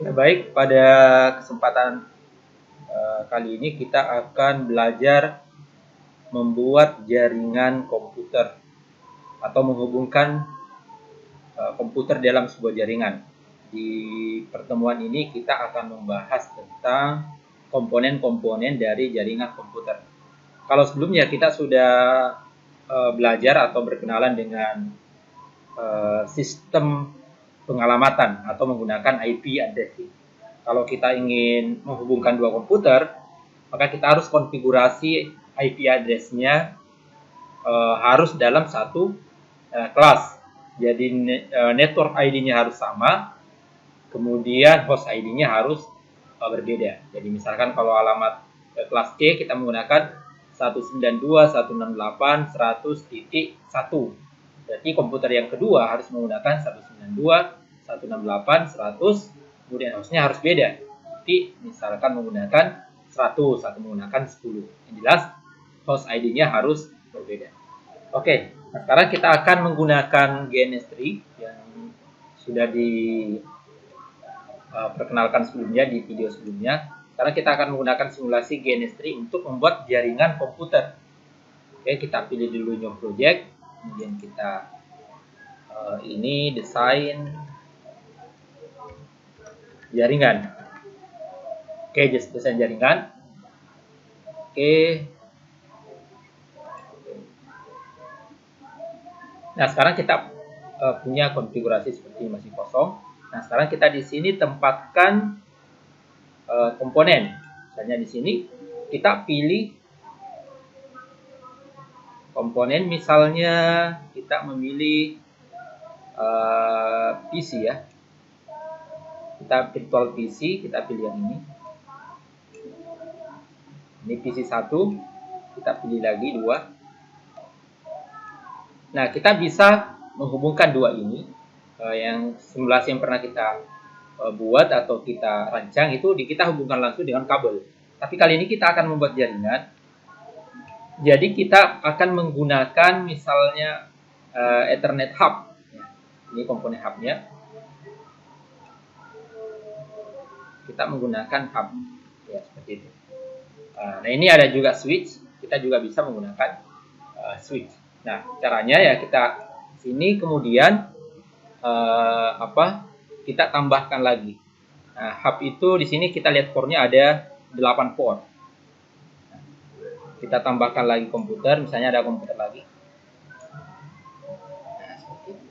Ya, baik, pada kesempatan kali ini kita akan belajar membuat jaringan komputer atau menghubungkan komputer dalam sebuah jaringan. Di pertemuan ini kita akan membahas tentang komponen-komponen dari jaringan komputer. Kalau sebelumnya kita sudah belajar atau berkenalan dengan sistem pengalamatan atau menggunakan IP addressing. Kalau kita ingin menghubungkan dua komputer, maka kita harus konfigurasi IP address-nya harus dalam satu kelas. Jadi network ID-nya harus sama, kemudian host ID-nya harus berbeda. Jadi misalkan kalau alamat kelas C kita menggunakan 192.168.100.1. Berarti komputer yang kedua harus menggunakan 192.168.100, kemudian hostnya harus beda. Jadi misalkan menggunakan 100 atau menggunakan 10. Yang jelas host ID-nya harus berbeda. Oke, nah sekarang kita akan menggunakan GNS3 yang sudah diperkenalkan sebelumnya di video sebelumnya. Sekarang kita akan menggunakan simulasi GNS3 untuk membuat jaringan komputer. Oke, kita pilih dulu new project, kemudian kita ini desain jaringan. Oke, desain jaringan. Oke. Nah, sekarang kita punya konfigurasi seperti masih kosong. Nah, sekarang kita di sini tempatkan komponen. Misalnya di sini kita pilih komponen, misalnya kita memilih PC ya. Kita virtual PC, kita pilih yang ini. Ini PC 1, kita pilih lagi 2. Nah, kita bisa menghubungkan dua ini. Yang simulasi yang pernah kita buat atau kita rancang itu kita hubungkan langsung dengan kabel. Tapi kali ini kita akan membuat jaringan. Jadi kita akan menggunakan misalnya Ethernet hub. Ini komponen hubnya. Kita menggunakan hub, ya seperti itu. Nah, ini ada juga switch. Kita juga bisa menggunakan switch. Nah, caranya ya kita sini kemudian kita tambahkan lagi. Nah, hub itu di sini kita lihat portnya ada 8 port. Kita tambahkan lagi komputer, misalnya ada komputer lagi. Nah, seperti itu.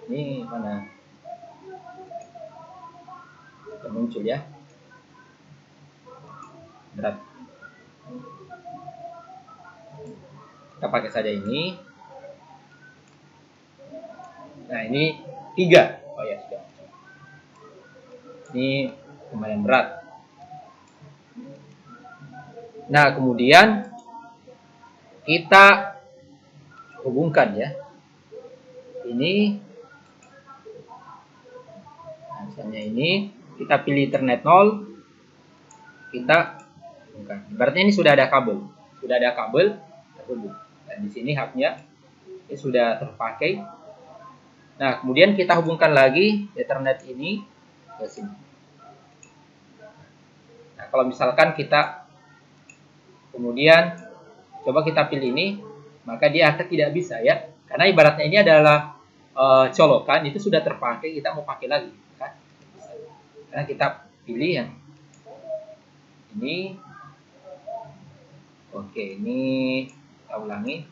Ini mana? Sudah muncul ya. Berat. Kita pakai saja ini. Nah, ini 3. Oh ya, sudah. Ini lumayan berat. Nah, kemudian kita hubungkan ya. Ini, nah, misalnya ini kita pilih Ethernet 0, kita hubungkan. Ibaratnya ini sudah ada kabel, terhubung. Dan di sini hubnya ini sudah terpakai. Nah, kemudian kita hubungkan lagi Ethernet ini ke sini. Nah, kalau misalkan kita kemudian coba kita pilih ini, maka dia akan tidak bisa ya, karena ibaratnya ini adalah colokan, itu sudah terpakai, kita mau pakai lagi kan? Karena kita pilih yang ini. Oke, ini kita ulangi.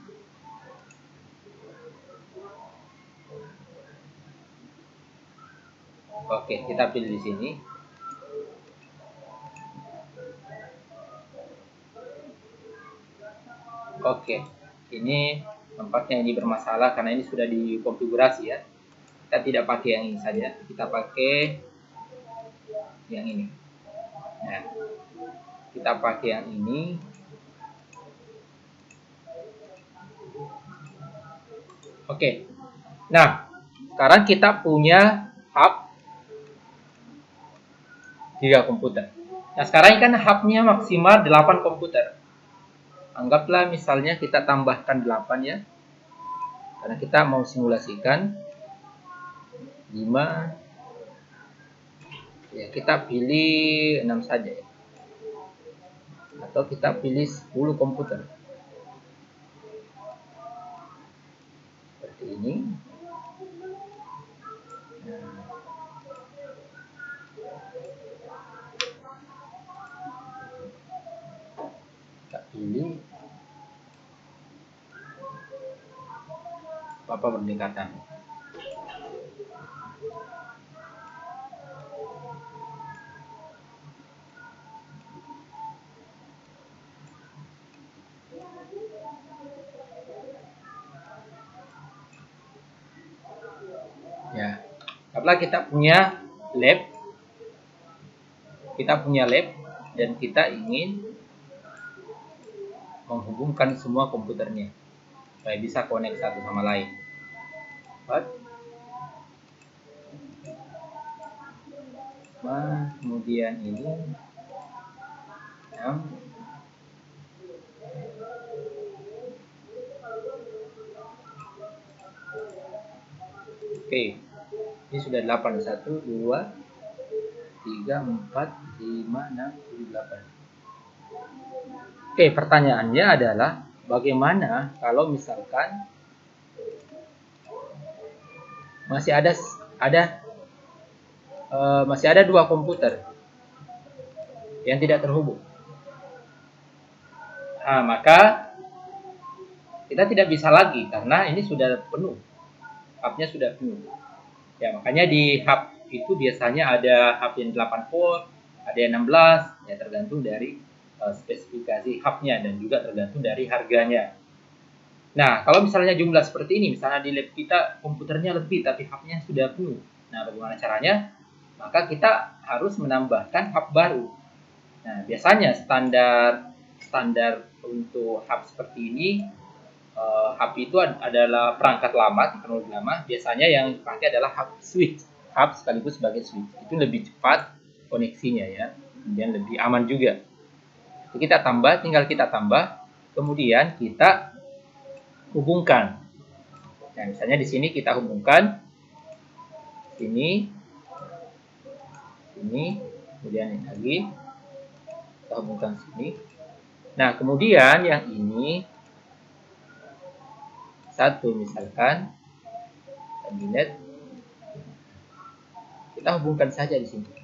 Oke, kita pilih di sini. Oke, ini nampaknya ini bermasalah karena ini sudah dikonfigurasi ya. Kita tidak pakai yang ini saja, kita pakai yang ini. Nah, kita pakai yang ini. Oke, nah sekarang kita punya hub 3 komputer. Nah, sekarang kan hubnya maksimal 8 komputer. Anggaplah misalnya kita tambahkan 8 ya. Karena kita mau simulasikan 5, Ya, kita pilih 6 saja ya. Atau kita pilih 10 komputer. Seperti ini. Nah, kita pilih apa berdekatan. Ya, karena kita punya lab dan kita ingin menghubungkan semua komputernya supaya bisa connect satu sama lain. Nah, kemudian ini ya. Oke, ini sudah 8, 1, 2, 3, 4, 5, 6, 7, 8. Oke, pertanyaannya adalah bagaimana kalau misalkan masih ada 2 komputer yang tidak terhubung. Nah, maka kita tidak bisa lagi karena ini sudah penuh, hubnya sudah penuh. Ya, makanya di hub itu biasanya ada hub yang 8 port, ada yang 16, ya tergantung dari spesifikasi hubnya dan juga tergantung dari harganya. Nah, kalau misalnya jumlah seperti ini, misalnya di lab kita komputernya lebih tapi hubnya sudah penuh. Nah, bagaimana caranya? Maka kita harus menambahkan hub baru. Nah, biasanya standar untuk hub seperti ini, hub itu adalah perangkat lama, teknologi lama. Biasanya yang dipakai adalah hub sekaligus sebagai switch. Itu lebih cepat koneksinya ya, kemudian lebih aman juga. Jadi tinggal kita tambah, kemudian kita hubungkan. Nah, misalnya di sini kita hubungkan sini, kemudian ini lagi kita hubungkan sini. Nah, kemudian yang ini satu misalkan kabinet, kita hubungkan saja di sini.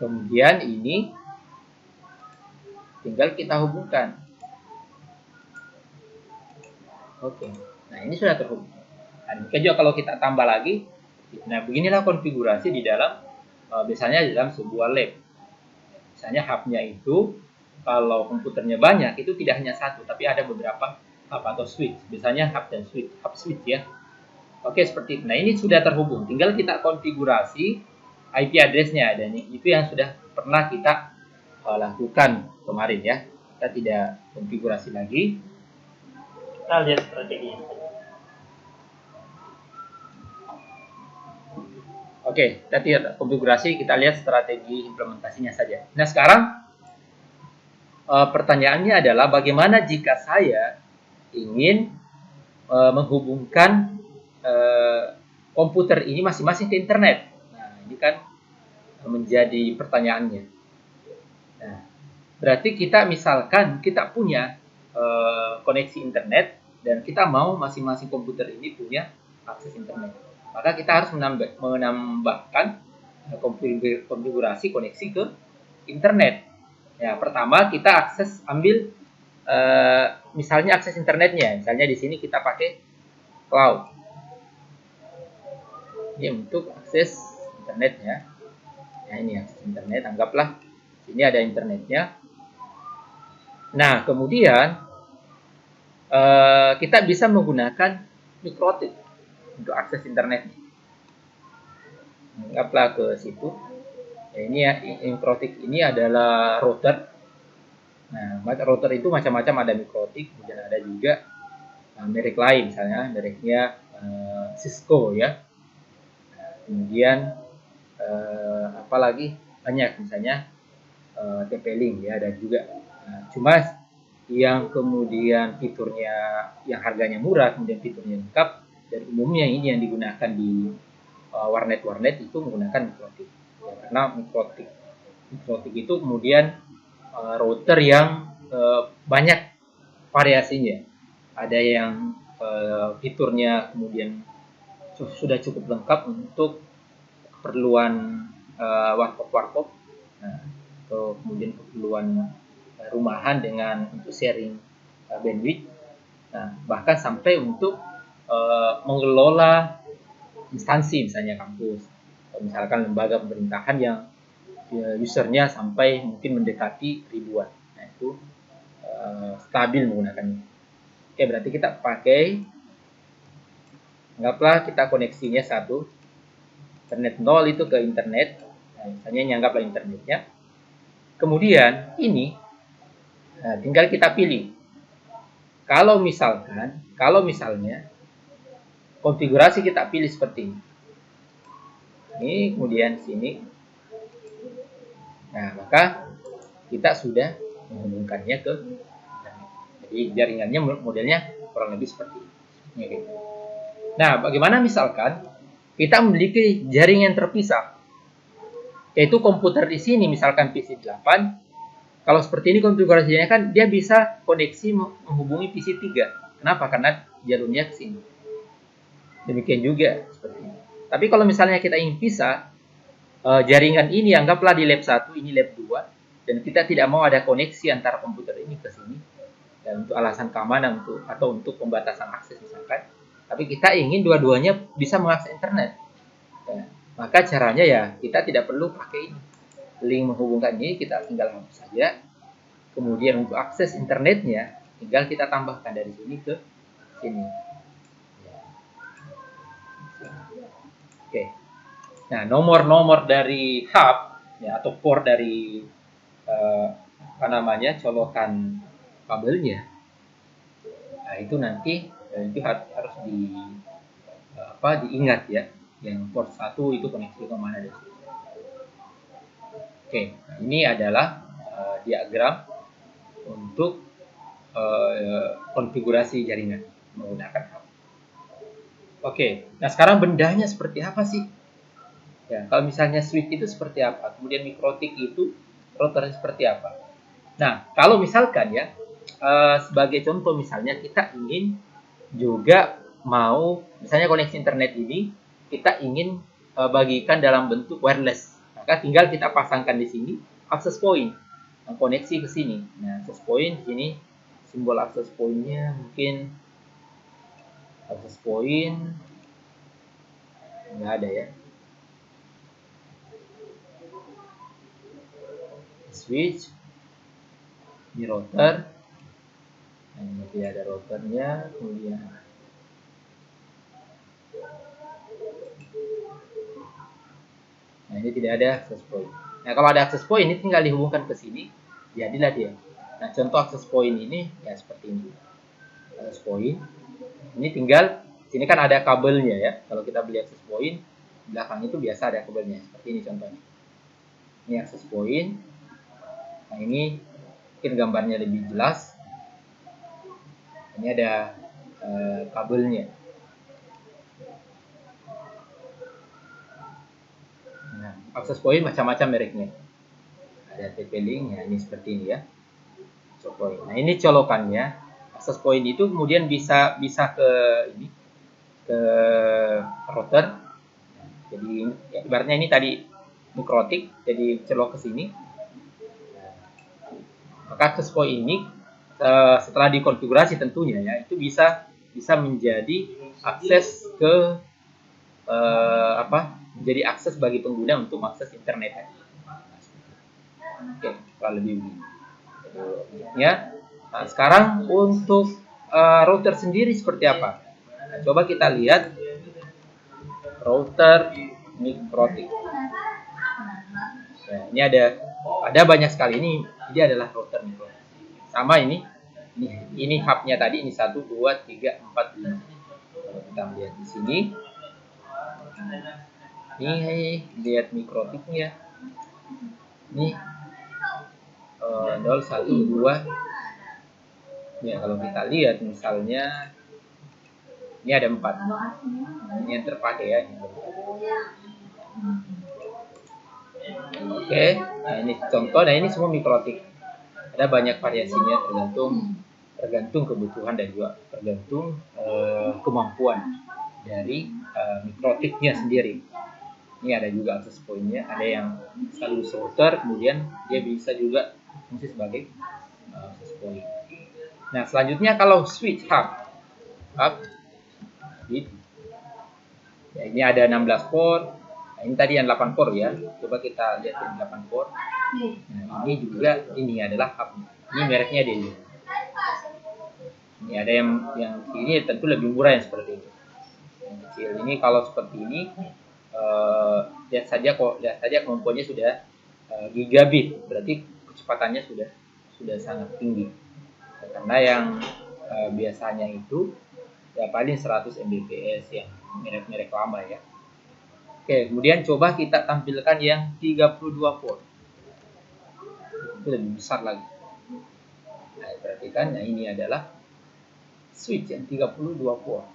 Kemudian ini tinggal kita hubungkan. Oke. Nah, ini sudah terhubung. Nah, demikian juga kalau kita tambah lagi. Nah, beginilah konfigurasi di dalam biasanya di dalam sebuah lab. Misalnya hubnya itu kalau komputernya banyak itu tidak hanya satu, tapi ada beberapa hub atau switch. Biasanya hub dan hub switch ya. Oke, seperti itu. Nah, ini sudah terhubung. Tinggal kita konfigurasi IP address-nya dan itu yang sudah pernah kita lakukan kemarin ya. Kita tidak konfigurasi lagi. Kita lihat strategi. Oke, kita lihat konfigurasi, kita lihat strategi implementasinya saja. Nah, sekarang pertanyaannya adalah bagaimana jika saya ingin menghubungkan komputer ini masing-masing ke internet. Nah, ini kan menjadi pertanyaannya. Nah, berarti kita misalkan kita punya koneksi internet dan kita mau masing-masing komputer ini punya akses internet. Maka kita harus menambahkan konfigurasi koneksi ke internet. Ya, pertama kita ambil misalnya akses internetnya. Misalnya di sini kita pakai cloud. Ini untuk akses internetnya. Nah, ini akses internet, anggaplah sini ada internetnya. Nah, kemudian kita bisa menggunakan mikrotik untuk akses internet. Anggaplah ke situ. Ya, ini ya, mikrotik ini adalah router. Nah, router itu macam-macam, ada mikrotik, kemudian ada juga merek lain, misalnya mereknya Cisco ya. Kemudian apalagi banyak, misalnya TP-Link ya, ada juga. Nah, cuma yang kemudian fiturnya yang harganya murah, kemudian fiturnya lengkap, dan umumnya ini yang digunakan di warnet itu menggunakan mikrotik. Ya, karena mikrotik itu kemudian router yang banyak variasinya. Ada yang fiturnya kemudian sudah cukup lengkap untuk keperluan warkop, nah, atau kemudian keperluan rumahan dengan untuk sharing bandwidth, nah, bahkan sampai untuk mengelola instansi misalnya kampus, atau misalkan lembaga pemerintahan yang usernya sampai mungkin mendekati ribuan, nah itu stabil menggunakannya. Oke, berarti kita pakai, anggaplah kita koneksinya satu, internet 0 itu ke internet, nah, misalnya nyanggaplah internetnya. Kemudian ini tinggal kita pilih. Kalau misalnya konfigurasi kita pilih seperti ini. Ini kemudian sini. Nah, maka kita sudah menghubungkannya ke internet. Jadi jaringannya modelnya kurang lebih seperti ini. Nah, bagaimana misalkan kita memiliki jaringan terpisah, yaitu komputer di sini misalkan PC 8. Kalau seperti ini konfigurasinya kan dia bisa koneksi menghubungi PC 3. Kenapa? Karena jalurnya ke sini. Demikian juga seperti ini. Tapi kalau misalnya kita ingin pisah, jaringan ini anggaplah di lab 1, ini lab 2, dan kita tidak mau ada koneksi antara komputer ini ke sini, dan untuk alasan keamanan atau untuk pembatasan akses misalkan. Tapi kita ingin dua-duanya bisa mengakses internet. Ya, maka caranya ya kita tidak perlu pakai ini. Link menghubungkan ini kita tinggal hapus saja. Kemudian untuk akses internetnya tinggal kita tambahkan dari sini ke sini. Oke. Nah, nomor-nomor dari hub ya, atau port dari colokan kabelnya. Nah, itu nanti itu harus diingat ya. Yang port 1 itu koneksi ke mana dan Oke, nah ini adalah diagram untuk konfigurasi jaringan menggunakan hub. Oke, nah sekarang bendanya seperti apa sih? Ya, kalau misalnya switch itu seperti apa? Kemudian mikrotik itu routernya seperti apa? Nah, kalau misalkan ya sebagai contoh misalnya kita ingin juga mau misalnya koneksi internet ini kita ingin bagikan dalam bentuk wireless. Maka tinggal kita pasangkan di sini access point, koneksi ke sini. Nah, access point di sini simbol access point-nya mungkin access point nggak ada ya. Switch, ini router, nah, ini ada routernya, kemudian nah ini tidak ada access point. Nah, kalau ada access point ini tinggal dihubungkan ke sini, jadilah dia. Nah, contoh access point ini ya seperti ini. Access point ini tinggal sini kan ada kabelnya ya. Kalau kita beli access point, belakang itu biasa ada kabelnya. Seperti ini contohnya. Ini access point. Nah, ini mungkin gambarnya lebih jelas. Ini ada kabelnya. Nah, access point macam-macam mereknya. Ada TP-Link, ya ini seperti ini ya. Access point. Nah, ini colokannya. Access point itu kemudian bisa ke ini, ke router. Jadi ya, ibaratnya ini tadi mikrotik, jadi celok ke sini. Maka access point ini setelah dikonfigurasi tentunya ya itu bisa menjadi akses ke menjadi akses bagi pengguna untuk mengakses internet. Oke, kurang lebih begini. Ya. Nah, sekarang untuk router sendiri seperti apa? Nah, coba kita lihat router mikrotik. Nah, ini ada banyak sekali, ini adalah router mikrotik. Sama ini hubnya tadi, ini 1, 2, 3, 4, 5. Kalau kita lihat di sini, ini lihat mikrotiknya. Ini 0, 1, 2, Ya, kalau kita lihat misalnya ini ada 4. Ini yang terpakai ya. Oke, nah ini contoh. Nah ini semua mikrotik. Ada banyak variasinya tergantung kebutuhan dan juga tergantung kemampuan dari mikrotiknya sendiri. Ini ada juga akses poinnya, ada yang selalu router, kemudian dia bisa juga fungsi sebagai akses point. Nah selanjutnya kalau switch hub, ya, ini ada 16 port. Nah, ini tadi yang 8 port ya. Coba kita lihat yang 8 port. Nah, ini juga ini adalah hub. Ini mereknya Deli. Ini ada yang ini tentu lebih murah yang seperti itu. Yang kecil ini kalau seperti ini lihat saja kemampuannya sudah gigabit, berarti kecepatannya sudah sangat tinggi. Karena yang biasanya itu ya paling 100 Mbps yang merek-merek lama ya. Oke, kemudian coba kita tampilkan yang 32 port. Itu lebih besar lagi. Nah, perhatikan, nah ini adalah switch yang 32 port.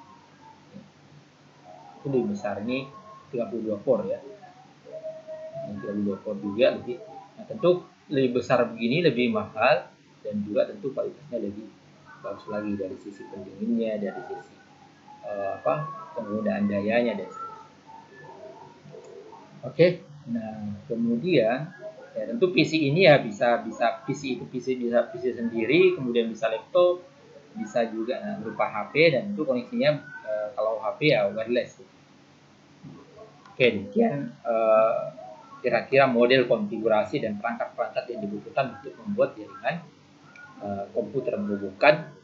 Itu lebih besar, ini 32 port ya. Yang 32 port juga lebih. Nah, tentu lebih besar begini lebih mahal dan juga tentu kualitasnya lebih bagus lagi dari sisi pendinginnya, dari sisi penggunaan dayanya dan sebagainya. Oke, nah kemudian ya tentu PC ini ya bisa PC bisa PC sendiri, kemudian bisa laptop, bisa juga berupa HP, dan itu koneksinya kalau HP ya wireless. Oke, demikian kira-kira model konfigurasi dan perangkat-perangkat yang dibutuhkan untuk membuat jaringan komputer menghubungkan